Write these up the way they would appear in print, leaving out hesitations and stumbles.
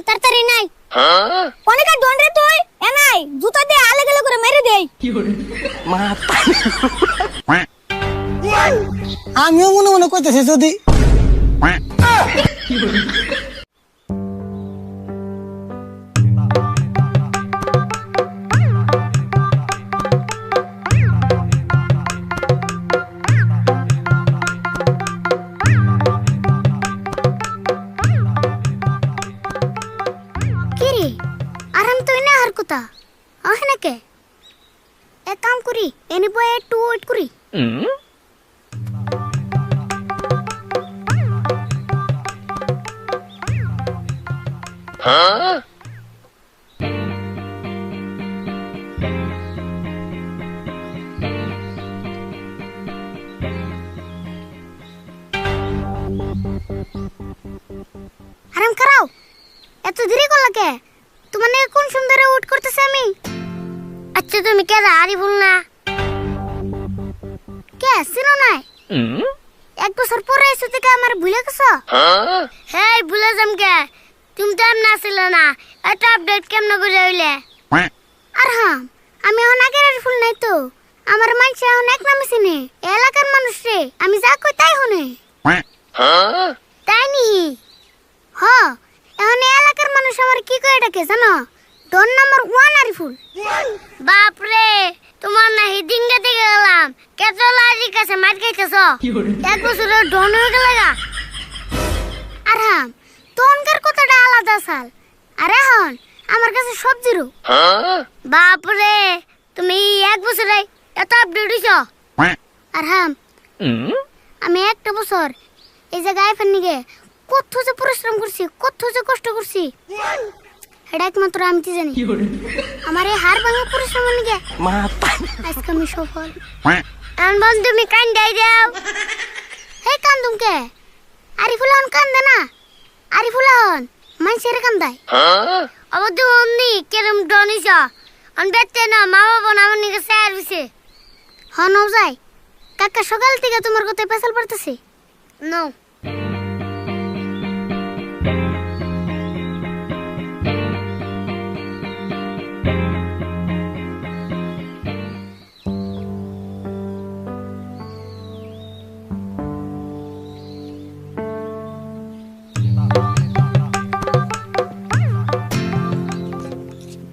তাড়াতাড়ি নাই অনেক ডন রে তুই এ নাই জুতা দিয়ে আলে গেলে করে মেরে দেই মাথা আমিও মনে মনে কইতেছি যদি কিরে আরাম তুই না আর কথা আহে কে এক কাম করি এনে বই একটু ওয়েট করি আরাম করাও এত দেরি করলা কে তোমার নাকি কোন সুন্দরে ওয়েট করতেছে আমি আচ্ছা তুমি কে আরি বল না কে চিনো নাই এক বছর পরে এসে থেকে আমার ভুলে গেছো হ্যাঁ ভুলে যাম কে তুমি তো না ছিল না এটা আপডেট কেমন করে হইলে আর হ্যাঁ আমি এখন আগের আর ফুল নাই তো আমার মানছে এখন এক নামে চিনে এলাকার মানুষ রে আমি যা কই তাই শুনে তাই নি হ এখন এলাকার মানুষ আমার কি কই ডাকে জানো ডন নাম্বার 1 আরিফুল বাপ রে তোমার না হিডিংটা দেখে গেলাম কেত লাজি কাছে মার খাইতেছ এক বছরে ডন হয়ে গেল গা আর হ্যাঁ তোনকার কথাটা আলাদা সাল আরে হন আমার কাছে সব জিরো বাপ রে তুমি এক বছরে এত আপডেট হইছ আর হ্যাঁ আমি একটা বছর এই জায়গায় আইফান নিগে কত যে পরিশ্রম করছি কত যে কষ্ট করছি এটা একমাত্র আমি তো জানি আমার এই হার ভাঙা পরিশ্রম নিগে মাথা আজকে আমি সফল এখন বন্ধু তুমি কান্দাই দাও হে কান্দুম কে আরিফুল হন কান্দে না আরিফুল হন মানুষের কান্দায় অবধ অমনি কেরম ডনিস অন বেতে না মা বাবা না আমার নিকে স্যার হইছে হন যাই কাকা সকাল থেকে তোমার কথা পেছাল পড়তেছে নো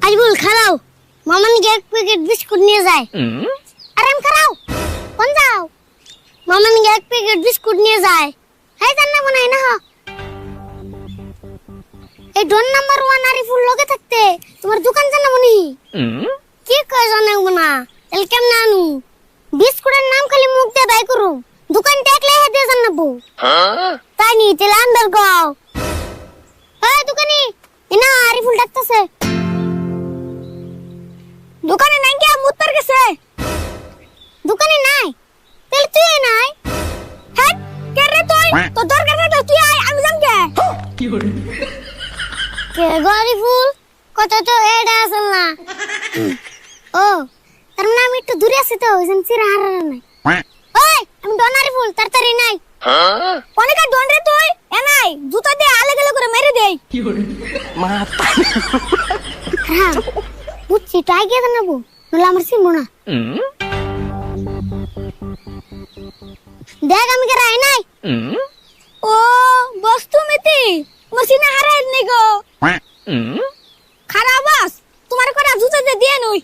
আইবুল খারাও মামা নিকে এক প্যাকেট বিস্কুট নিয়ে যায় আরাম খারাও কোন যাও মামা নিকে এক প্যাকেট বিস্কুট নিয়ে যায় হাই জান্না মনে হয় না এই ডন নাম্বার 1 আরিফুল লগে থাকতে তোমার দোকান জানা মনি কি কয় জানা না এল কেমন আনু বিস্কুটের নাম খালি মুখ দিয়ে বাই করু দোকান দেখলে হে দিয়ে জানাবো তাই নি তেল আন্দার গাও এই দোকানি ইনা আরিফুল ডাকতেছে দোকানে নাই কি মুত্তর গেছে দোকানে নাই তেল তুই নাই হ্যাঁ কে রে তুই তো দরকার না তুই আয় আমি যাম কে কি করে কে গরি ফুল কত তো এডা আসল না ও তার মানে আমি একটু দূরে আছি তো ওইজন চিরা হারা নাই ওই আমি ডনারি ফুল তাড়াতাড়ি নাই অনেক ডন রে তুই এ নাই জুতা দিয়ে আলে গেলে করে মেরে দেই কি করে মাথা হ্যাঁ বুঝছি ট্রাই কে জানাবো নলে আমার সিমবো না দেখ আমি কে রাই নাই ও বস্তু মেতি মসিনা হারাই নাই গো খারাপ বাস তোমার কোটা জুতা দিয়ে নই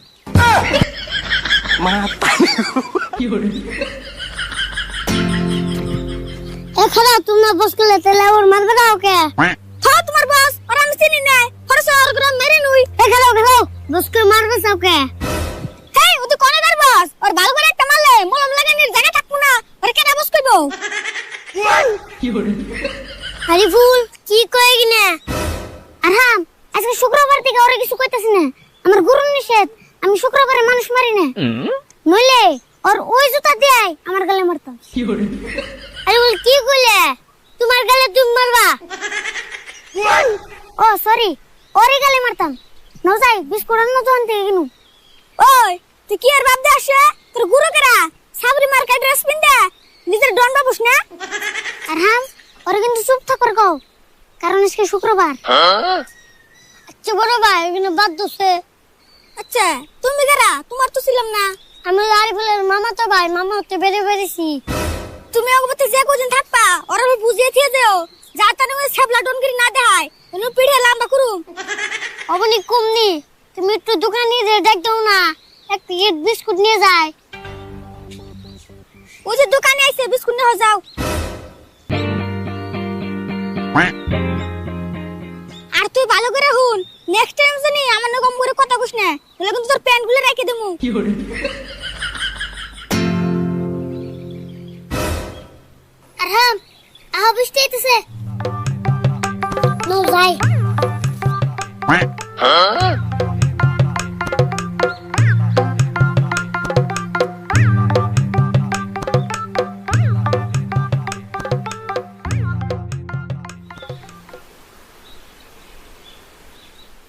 মাথা কি করে এ খারাপ তোমরা বস করলে তেলে ওর মারবে দাও কে হ্যাঁ তোমার বস আর আমি চিনি নাই ফরস আর গ্রাম মেরে নই এ খারাপ বস কে মারবে সব কে হেই ও তো কোনে দার বস আর ভালো করে একটা মারলে মলম লাগানোর জায়গা থাকবো না আর কেন বস কইবো কি করে আরিফুল কি কই গিনা আর হ্যাঁ আজকে শুক্রবার থেকে ওরে কিছু কইতাছ না আমার গুরু নিষেধ আমি শুক্রবারে মানুষ মারি না নইলে আর ওই জুতা দিয়ে আমার গালে মারতাম কি করে আরিফুল কি কইলে তোমার গালে তুমি মারবা ও সরি ওরে গালে মারতাম নাও যাই বিস্কুট আনো তো আনতে কিনু ওই তুই কি আর বাপ দে আসে তোর গুরু কেরা সাবরি মার্কেট ড্রেস পিনদে নিজের ডন বাবুস না আর হ্যাঁ ওরে কিন্তু চুপ থাক কও কারণ আজকে শুক্রবার আচ্ছা বড় ভাই এখানে বাদ দোষে। আচ্ছা তুমি কারা? তোমার তো ছিলাম না। আমি আরিফুলের মামা তো ভাই, মামা হতে বেড়ে বেড়েছি। তুমি অগবতে যে কদিন থাকবা ওরা আমি বুঝিয়ে দিয়ে দেও, যা তার মধ্যে ছাবলা ডনগিরি না দেখায় তুমি পিঠে লম্বা করুম। অবনি কমনি, তুমি একটু দোকানে যে দেখ দাও না, এক প্যাকেট বিস্কুট নিয়ে যায়। ওই যে দোকানে আইছে, বিস্কুট নিয়ে যাও। আর তুই ভালো করে হুন, নেক্সট টাইম জানি আমার না কম করে কথা কইস না, বলে কিন্তু তোর প্যান্ট গুলো রেখে দেবো। কি করে আর হ্যাঁ আহ বৃষ্টি আইতেছে, নো যাই।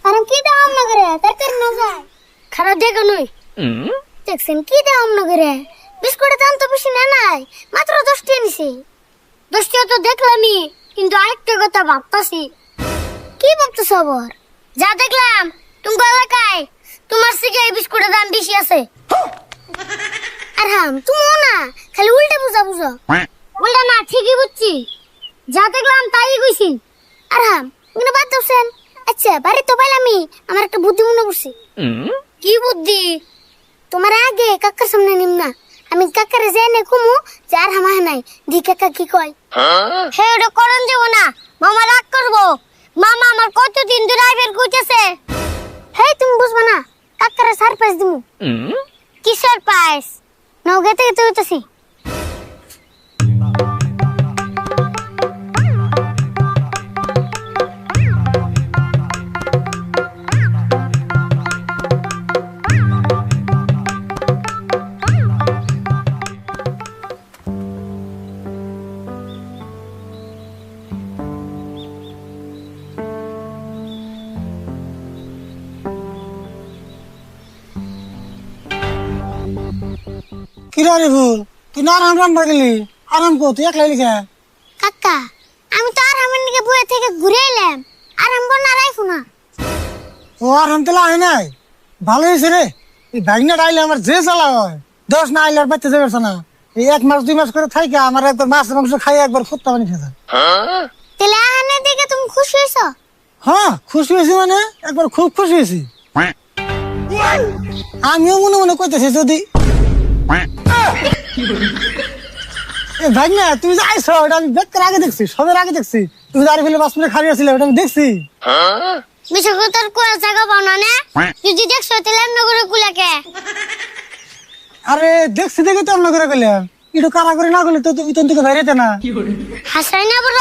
আর কি দাম না করে তাড়াতাড়ি না যায়, খারাপ দেখো নই। দেখছেন কি দাম না করে, বিস্কুটের দাম তো বেশি না, নাই মাত্র 10 টাকা নিছি। 10 টাকা তো দেখলামই, কিন্তু আরেকটা কথা ভাবতাছি। কি ভাবতেছ আবার? যা দেখলাম তুমি এলাকায় তোমার থেকে এই বিস্কুটের দাম বেশি আছে। আর হ্যাঁ তুমিও না খালি উল্টা বুঝা বুঝো। উল্টা না, ঠিকই বুঝছি, যা দেখলাম তাই কইছি। আর হ্যাঁ এখানে বাদ দাওছেন। আচ্ছা বাড়ি তো পাইলামই, আমার একটা বুদ্ধি মনে পড়ছে। কি বুদ্ধি? তোমার আগে কাকার সামনে নিম না, আমি কাকারে জেনে কমু যে আর হামা নাই দি কাকা কি কয়। হে ওটা করন যাব না, মামা রাগ করবো। মামা আমার কতদিন ধরে আইবের কইতেছে। হে তুমি বুঝবা না, কাকারে সারপ্রাইজ দিমু। কি সারপ্রাইজ? নাও গেতে গেতে হইতাছি। কিরা রে ভুল, তুই না আরাম রাম গেলি? আরাম কো, তুই একলাই লিখা? কাকা আমি তো আর আমার নিকে বইয়ে থেকে ঘুরে এলাম, আর আমি না রাইফু না। ও আরাম তেলা আয় নাই, ভালো হয়েছে রে। এই ভাগনা আইলে আমার যে চালা হয়, 10 না আইলে আর বাচ্চা যাবে না। এই 1 মাস 2 মাস করে থাইকা আমার একবার মাছ মাংস খাই একবার ফুটতা পানি খেতে। তাহলে আহানে দেখে তুমি খুশি হইছো? হ্যাঁ খুশি হয়েছি, মানে একবার খুব খুশি হয়েছি। আমিও মনে মনে কইতেছি যদি ভাগনা তুমি যে আইছো ওটা আমি বেকার আগে দেখছি, সবের আগে দেখছি। তুমি যে আরিফুলের বাস মিলে খালি আসছিলে ওটা আমি দেখছি। বিশ্বকতার কোয়া জায়গা পাও না না, যদি দেখছো তাহলে এমন করে কুলাকে। আরে দেখছি দেখে তো অন্য করে গেলাম, একটু কারা করে না গেলে তো তুমি তো থেকে বাইরেতে না। কি করে হাসাই না বড়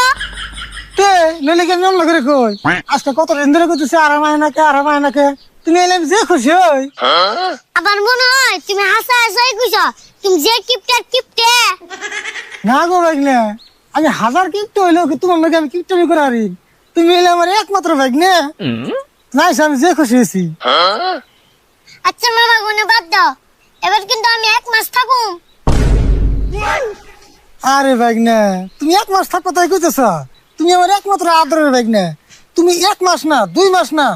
তে নইলে কেন অন্য করে কই? আজকে কত দিন ধরে কইতেছি আরাম আয় নাকে, আরাম আয় নাকে। তুমি এলাম যে খুশি হই। আবার মনে হয় তুমি হাসা হাসাই কইছো, তুমি যে কিপটার কিপটে। না গো ভাগনা, আমি 1000 কিপটা হইলেও কি তোমার নাকি আমি কিপটামি করে হারি? তুমি এলে আমার একমাত্র ভাগনা। নাইস, আমি যে খুশি হয়েছি। আচ্ছা মামা গুনে বাদ দাও, এবার কিন্তু আমি 1 মাস থাকুম। আরে ভাগনা তুমি 1 মাস থাকো তাই কইতেছ? তুমি আমার একমাত্র আদরের ভাগনা। তুমি 1 মাস না 2 মাস না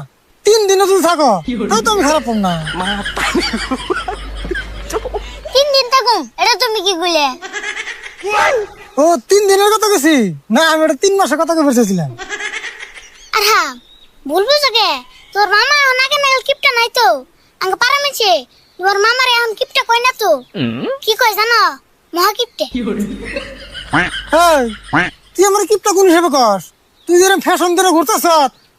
3 দিনও যদি থাকো তাও তো আমি খারাপ পাম না। 3 দিন থাকুম, এটা তুমি কি কইলে? ও 3 দিনের কথা কইছি না, আমি এটা 3 মাসের কথা কইছিলাম। আর হ্যাঁ বলবো তোকে, তোর মামা ওনাকে নাকি কিপটা নাই তো আঙ্গ পারামেছে। তোর মামার এখন কিপটা কই না তো, কি কই জানো? মহা কিপটে। কি করে এই, তুই আমার কিপটা কোন হিসেবে কস? তুই যেরকম ফ্যাশন ধরে ঘুরতেছ,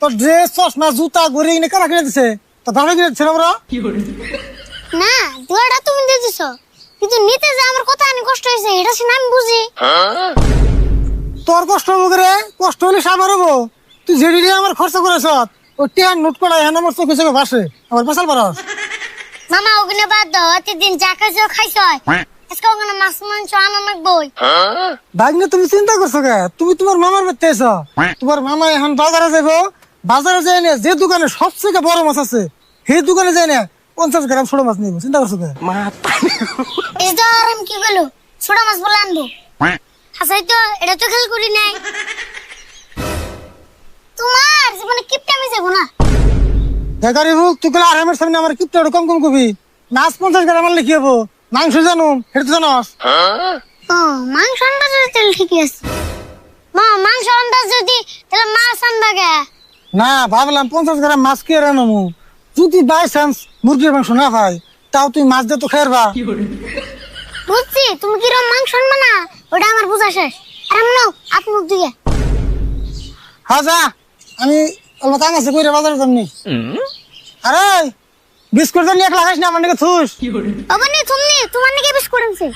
তোর ড্রেস চশমা জুতা ঘুরে এনে কারা কিনে দিছে? তোর দামে কিনে দিচ্ছে না বড়? কি করে না দুয়াটা তুমি দিয়ে দিছো, কিন্তু নিতে যে আমার কত আনি কষ্ট হয়েছে এটা শুনে আমি বুঝি। তোর কষ্ট হবো রে, কষ্ট হলে সাবার হবো। তুই যেটি নিয়ে আমার খরচ করেছ ও টিয়ার নোট করা হ্যাঁ আমার চোখে চোখে ভাসে, আমার পেশাল পারস। মামা ওখানে বাদ দাও, এতদিন যা খাইছো খাইছো, আজকে ওখানে মাছ মাংস আনা লাগবই। ভাগ্নে তুমি চিন্তা করছো কে? তুমি তোমার মামার বাড়িতে এসো, তোমার মামা এখন বাজারে যাবো। বাজারে যাই না, যে দোকানে সবচেয়ে বড় মাছ আছে সেই দোকানে যাই না 50 গ্রাম ছোট মাছ নিবো। চিন্তা করছো কে? এই তো আর আমি কি বলো, ছোট মাছ বলে আনবো। হাসাই তো এটা তো খেয়াল করি নাই। তোমার জীবনে কিপটা আমি যাবো না। বেকারি বুক তুই কলে আরামের সামনে আমার কিপ্টা কম কম কবি মাছ 50 গ্রাম আনলে কি হবো মাংস জানুম সেটা তো জানস ও মাংস আন্দাজ তাহলে ঠিকই আছে মা মাংস আন্দাজ যদি তাহলে মাছ আনবা গে না ভাবলাম 50 গ্রাম মাছ কে রানমু যদি বাই চান্স মুরগির মাংস না পাই তাও তুই মাছ দিয়ে তো খাইরবা বুঝছি তুমি কিরম মাংস আনবা না ওটা আমার বোঝা শেষ আর আমনো আপনি মুখ দিয়ে হ্যাঁ যা আমি অল্প কাম আছে কইরা বাজারে যামনি আরে বিস্কুট তো নিয়ে লাগাইস না আমার নাকি থুস কি hore বাবা নি তুমি তোমার নাকি বিস্কুট আনছে